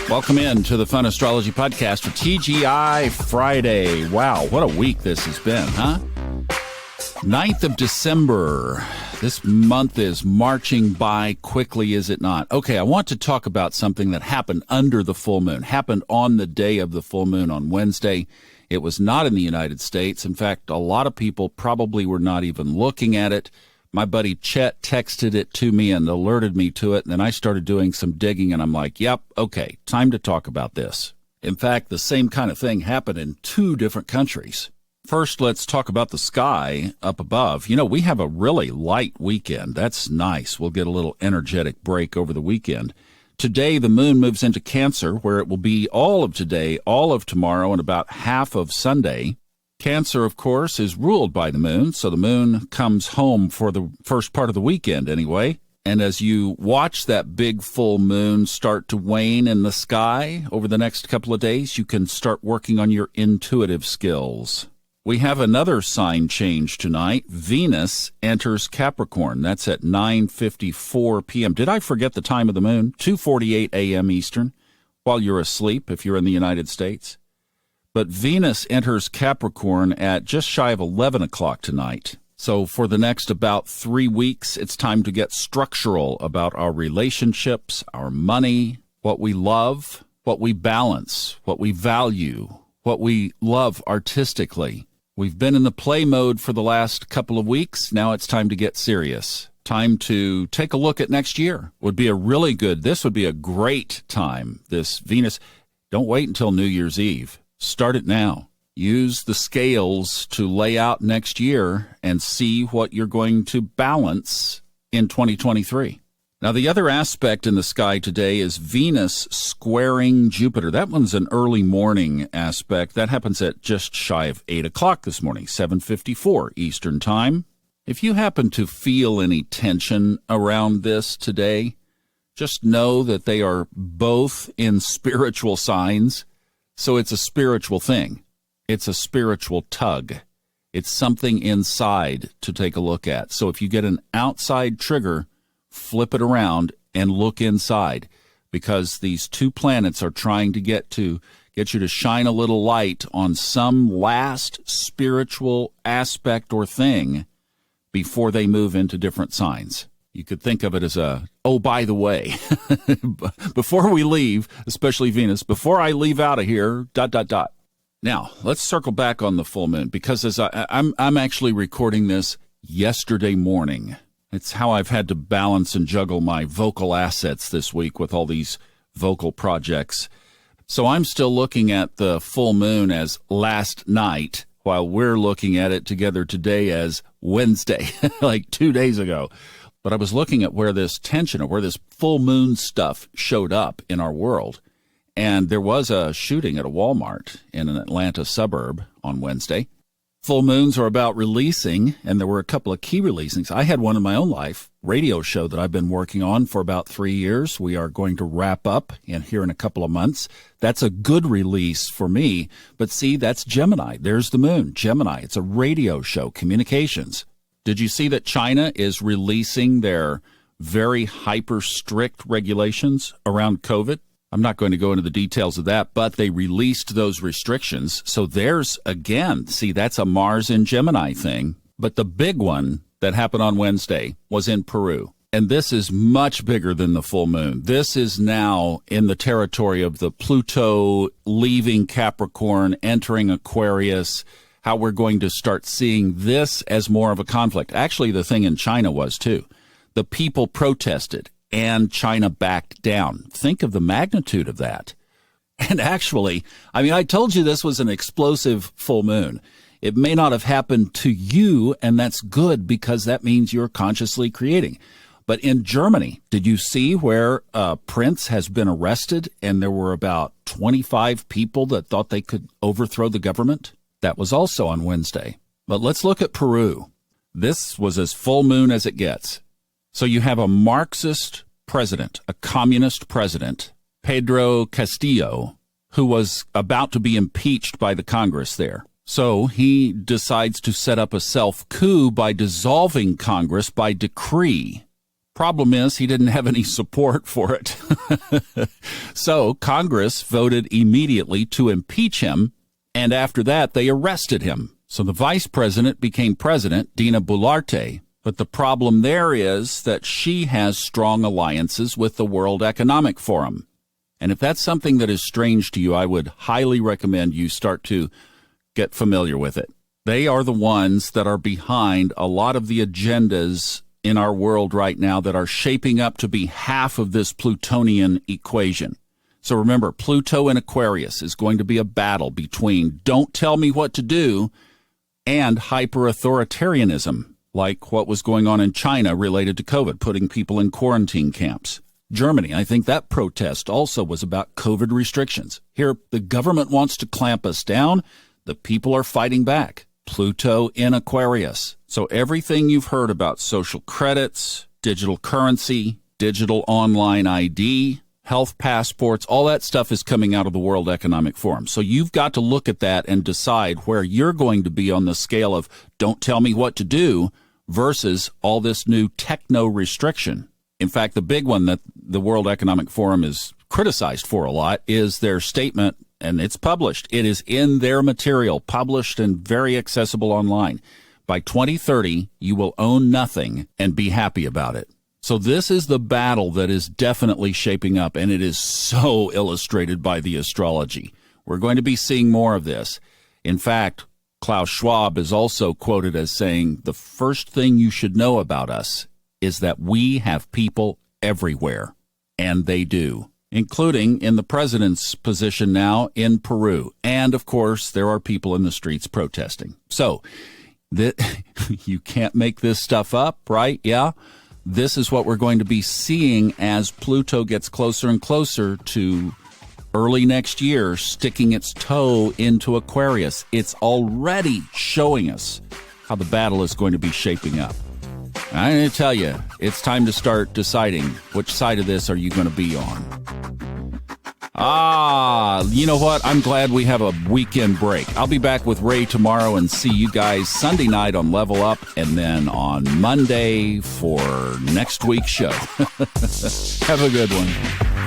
Welcome in to the Fun Astrology Podcast for TGI Friday. Wow, what a week this has been, huh? 9th of December. This month is marching by quickly, is it not? Okay, I want to talk about something that happened under the full moon, happened on the day of the full moon on Wednesday. It was not in the United States. In fact, a lot of people probably were not even looking at it. My buddy Chet texted it to me and alerted me to it, and then I started doing some digging, and I'm like, yep, okay, time to talk about this. In fact, the same kind of thing happened in two different countries. First, let's talk about the sky up above. You know, we have a really light weekend. That's nice. We'll get a little energetic break over the weekend. Today, the moon moves into Cancer, where it will be all of today, all of tomorrow, and about half of Sunday. Cancer, of course, is ruled by the moon, so the moon comes home for the first part of the weekend anyway. And as you watch that big full moon start to wane in the sky over the next couple of days, you can start working on your intuitive skills. We have another sign change tonight. Venus enters Capricorn. That's at 9:54 p.m. Did I forget the time of the moon? 2:48 a.m. Eastern, while you're asleep if you're in the United States. But Venus enters Capricorn at just shy of 11 o'clock tonight. So for the next about 3 weeks, it's time to get structural about our relationships, our money, what we love, what we balance, what we value, what we love artistically. We've been in the play mode for the last couple of weeks. Now it's time to get serious. Time to take a look at next year. This would be a great time, this Venus. Don't wait until New Year's Eve. Start it now. Use the scales to lay out next year and see what you're going to balance in 2023. Now, the other aspect in the sky today is Venus squaring Jupiter. That one's an early morning aspect. That happens at just shy of 8 o'clock this morning, 7:54 Eastern Time. If you happen to feel any tension around this today, just know that they are both in spiritual signs. So it's a spiritual thing. It's a spiritual tug. It's something inside to take a look at. So if you get an outside trigger, flip it around and look inside, because these two planets are trying to get you to shine a little light on some last spiritual aspect or thing before they move into different signs. You could think of it as by the way, before we leave, especially Venus, before I leave out of here, ... Now, let's circle back on the full moon, because as I'm actually recording this yesterday morning. It's how I've had to balance and juggle my vocal assets this week with all these vocal projects. So I'm still looking at the full moon as last night, while we're looking at it together today as Wednesday, like 2 days ago. But I was looking at where this tension or where this full moon stuff showed up in our world. And there was a shooting at a Walmart in an Atlanta suburb on Wednesday. Full moons are about releasing, and there were a couple of key releasings. I had one in my own life, radio show that I've been working on for about 3 years. We are going to wrap up here in a couple of months. That's a good release for me. But see, that's Gemini. There's the moon, Gemini. It's a radio show, communications. Did you see that China is releasing their very hyper-strict regulations around COVID? I'm not going to go into the details of that, but they released those restrictions. So there's, again, see, that's a Mars in Gemini thing. But the big one that happened on Wednesday was in Peru. And this is much bigger than the full moon. This is now in the territory of the Pluto leaving Capricorn, entering Aquarius, how we're going to start seeing this as more of a conflict. Actually, the thing in China was, too. The people protested, and China backed down. Think of the magnitude of that. And actually, I told you this was an explosive full moon. It may not have happened to you, and that's good, because that means you're consciously creating. But in Germany, did you see where a prince has been arrested, and there were about 25 people that thought they could overthrow the government? That was also on Wednesday. But let's look at Peru. This was as full moon as it gets. So you have a Marxist president, a communist president, Pedro Castillo, who was about to be impeached by the Congress there. So he decides to set up a self-coup by dissolving Congress by decree. Problem is, he didn't have any support for it. So Congress voted immediately to impeach him, and after that, they arrested him. So the vice president became president, Dina Boluarte. But the problem there is that she has strong alliances with the World Economic Forum. And if that's something that is strange to you, I would highly recommend you start to get familiar with it. They are the ones that are behind a lot of the agendas in our world right now that are shaping up to be half of this Plutonian equation. So remember, Pluto in Aquarius is going to be a battle between don't tell me what to do and hyper-authoritarianism, like what was going on in China related to COVID, putting people in quarantine camps. Germany, I think that protest also was about COVID restrictions. Here, the government wants to clamp us down. The people are fighting back. Pluto in Aquarius. So everything you've heard about social credits, digital currency, digital online ID, health passports, all that stuff is coming out of the World Economic Forum. So you've got to look at that and decide where you're going to be on the scale of don't tell me what to do versus all this new techno restriction. In fact, the big one that the World Economic Forum is criticized for a lot is their statement, and it's published. It is in their material, published and very accessible online. By 2030, you will own nothing and be happy about it. So this is the battle that is definitely shaping up, and it is so illustrated by the astrology. We're going to be seeing more of this. In fact, Klaus Schwab is also quoted as saying, the first thing you should know about us is that we have people everywhere, and they do, including in the president's position now in Peru. And, of course, there are people in the streets protesting. So you can't make this stuff up, right? Yeah. This is what we're going to be seeing as Pluto gets closer and closer to early next year, sticking its toe into Aquarius. It's already showing us how the battle is going to be shaping up. I'm going to tell you, it's time to start deciding which side of this are you going to be on. You know what? I'm glad we have a weekend break. I'll be back with Ray tomorrow and see you guys Sunday night on Level Up and then on Monday for next week's show. Have a good one.